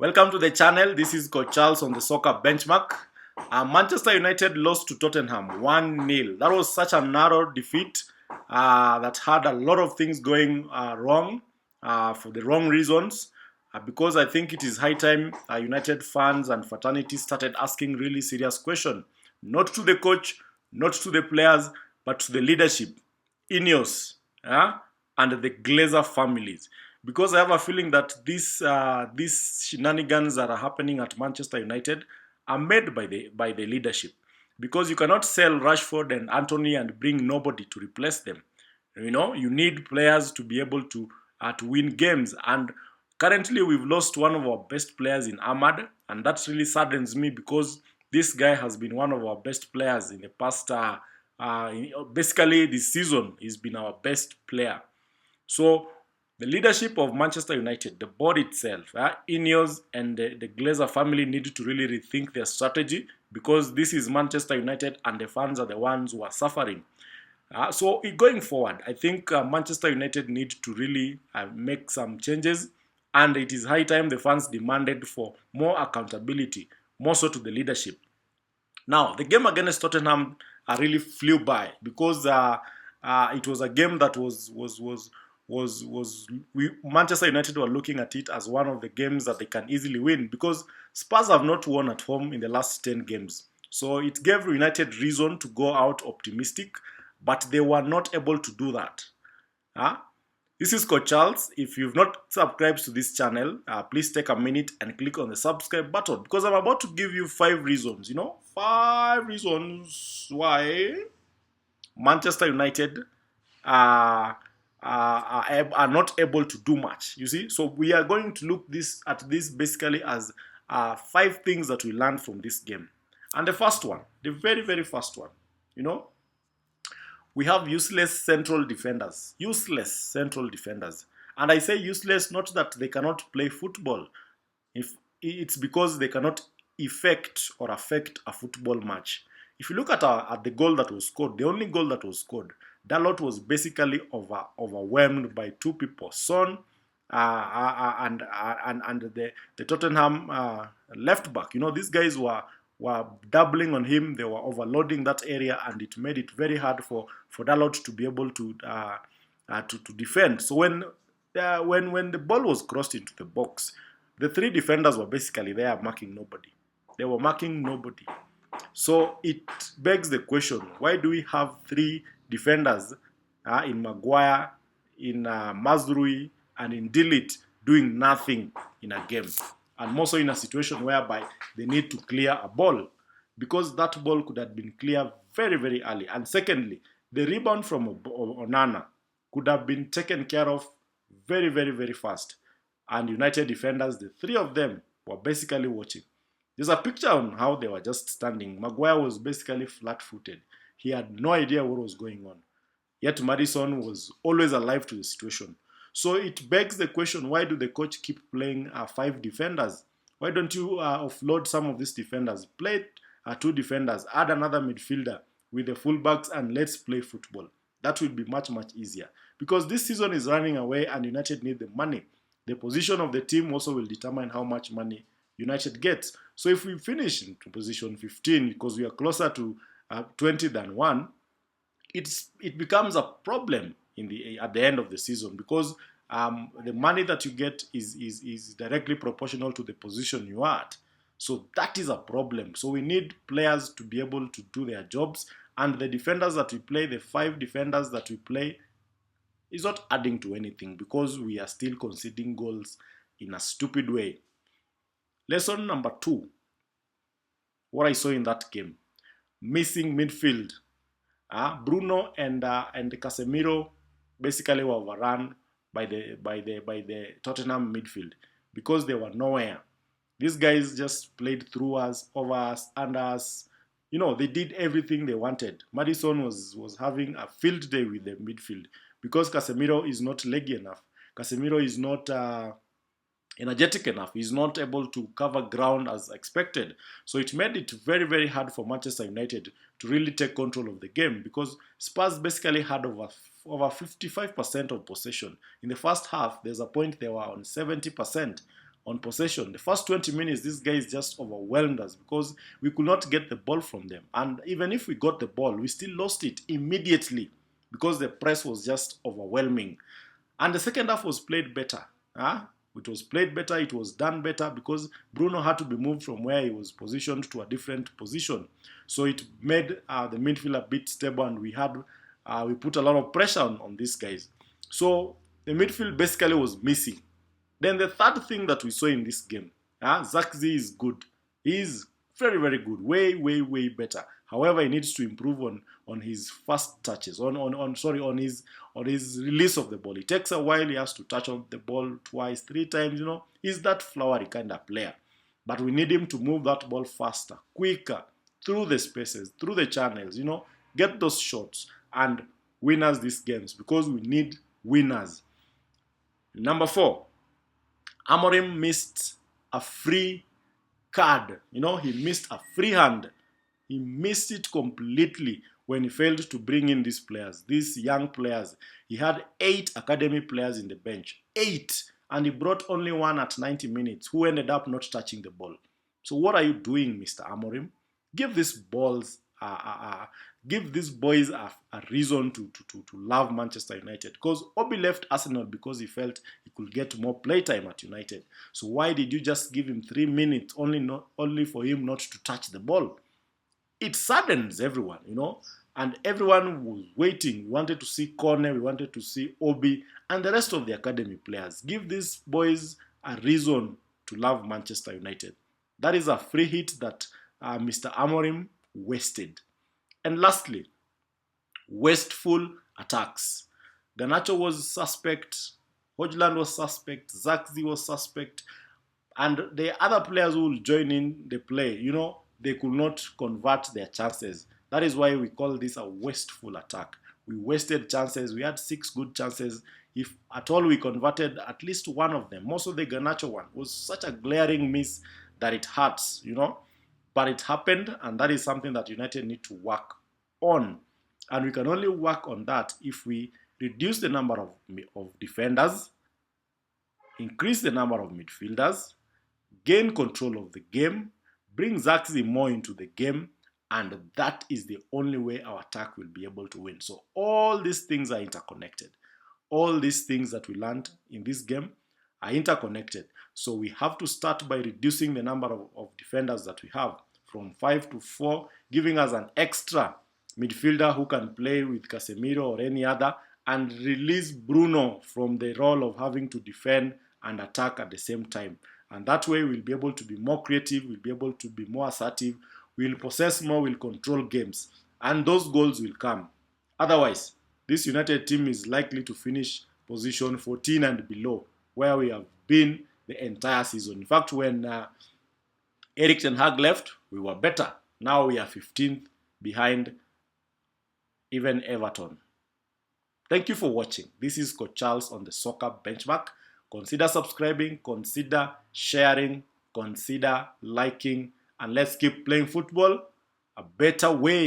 Welcome to the channel. This is Coach Charles on the Soccer Benchmark. Manchester United lost to Tottenham 1-0. That was such a narrow defeat that had a lot of things going wrong for the wrong reasons. Because I think it is high time United fans and fraternity started asking really serious questions. Not to the coach, not to the players, but to the leadership, Ineos, and the Glazer families. Because I have a feeling that these shenanigans that are happening at Manchester United are made by the leadership. Because you cannot sell Rashford and Anthony and bring nobody to replace them. You know, you need players to be able to win games. And currently, we've lost one of our best players in Ahmad, and that really saddens me because this guy has been one of our best players in the past. Basically, this season, he's been our best player. So the leadership of Manchester United, the board itself, Ineos and the Glazer family need to really rethink their strategy because this is Manchester United and the fans are the ones who are suffering. So going forward, I think Manchester United need to really make some changes, and it is high time the fans demanded for more accountability, more so to the leadership. Now, the game against Tottenham really flew by because it was a game that Manchester United were looking at it as one of the games that they can easily win because Spurs have not won at home in the last 10 games. So it gave United reason to go out optimistic, but they were not able to do that. This is Coach Charles. If you've not subscribed to this channel, please take a minute and click on the subscribe button because I'm about to give you 5 reasons, 5 reasons why Manchester United are not able to do much. You see, so we are going to look at this basically as 5 things that we learned from this game. And the first one, the very, very first one, we have useless central defenders. Useless central defenders. And I say useless not that they cannot play football. If it's because they cannot effect or affect a football match. If you look at the goal that was scored, the only goal that was scored, Dalot was basically overwhelmed by 2 people, Son and the Tottenham left back. These guys were doubling on him. They were overloading that area, and it made it very hard for Dalot to be able to defend. So when the ball was crossed into the box, the 3 defenders were basically there marking nobody. They were marking nobody. So it begs the question, why do we have 3 defenders in Maguire, in Mazrui, and in Dillit doing nothing in a game? And more so in a situation whereby they need to clear a ball because that ball could have been cleared very, very early. And secondly, the rebound from Onana could have been taken care of very, very, very fast. And United defenders, the 3 of them, were basically watching. There's a picture on how they were just standing. Maguire was basically flat-footed. He had no idea what was going on. Yet Maddison was always alive to the situation. So it begs the question, why do the coach keep playing 5 defenders? Why don't you offload some of these defenders? Play 2 defenders, add another midfielder with the fullbacks, and let's play football. That will be much, much easier. Because this season is running away and United need the money. The position of the team also will determine how much money United gets. So if we finish in position 15 because we are closer to 20 than 1, it becomes a problem at the end of the season because the money that you get is directly proportional to the position you are at. So that is a problem. So we need players to be able to do their jobs, and the defenders that we play, the 5 defenders that we play, is not adding to anything because we are still conceding goals in a stupid way. Lesson number 2, what I saw in that game, missing midfield. Bruno and Casemiro basically were overrun by the Tottenham midfield because they were nowhere. These guys just played through us, over us, under us. They did everything they wanted. Maddison was having a field day with the midfield because Casemiro is not leggy enough. Casemiro is not energetic enough. He's not able to cover ground as expected. So it made it very, very hard for Manchester United to really take control of the game because Spurs basically had over 55% of possession. In the first half, there's a point they were on 70% on possession. The first 20 minutes, these guys just overwhelmed us because we could not get the ball from them. And even if we got the ball, we still lost it immediately because the press was just overwhelming. And the second half was played better. It was played better, it was done better because Bruno had to be moved from where he was positioned to a different position. So it made the midfield a bit stable, and we put a lot of pressure on these guys. So the midfield basically was missing. Then the third thing that we saw in this game, ZIRKZEE is good. He is very, very good. Way, way, way better. However, he needs to improve on his fast touches, on his release of the ball. It takes a while. He has to touch on the ball twice, 3 times. He's that flowery kind of player. But we need him to move that ball faster, quicker, through the spaces, through the channels. Get those shots and win us these games because we need winners. Number 4, Amorim missed a free card. He missed a free hand. He missed it completely when he failed to bring in these players, these young players. He had 8 academy players in the bench. 8. And he brought only 1 at 90 minutes who ended up not touching the ball. So what are you doing, Mr. Amorim? Give these boys a reason to love Manchester United. Because Obi left Arsenal because he felt he could get more playtime at United. So why did you just give him 3 minutes only for him not to touch the ball? It saddens everyone, and everyone was waiting. We wanted to see Corner, we wanted to see Obi, and the rest of the academy players. Give these boys a reason to love Manchester United. That is a free hit that Mr. Amorim wasted. And lastly, wasteful attacks. Garnacho was suspect, Højlund was suspect, ZIRKZEE was suspect, and the other players who will join in the play, they could not convert their chances. That is why we call this a wasteful attack. We wasted chances. We had 6 good chances. If at all we converted at least one of them, most of the Garnacho one was such a glaring miss that it hurts, But it happened, and that is something that United need to work on. And we can only work on that if we reduce the number of defenders, increase the number of midfielders, gain control of the game, bring ZIRKZEE more into the game, and that is the only way our attack will be able to win. So all these things are interconnected. All these things that we learned in this game are interconnected. So we have to start by reducing the number of defenders that we have from 5 to 4, giving us an extra midfielder who can play with Casemiro or any other, and release Bruno from the role of having to defend and attack at the same time. And that way we'll be able to be more creative, we'll be able to be more assertive, we'll possess more, we'll control games. And those goals will come. Otherwise, this United team is likely to finish position 14 and below, where we have been the entire season. In fact, when Erik ten Hag left, we were better. Now we are 15th behind even Everton. Thank you for watching. This is Coach Charles on the Soccer Benchmark. Consider subscribing, consider sharing, consider liking, and let's keep playing football a better way.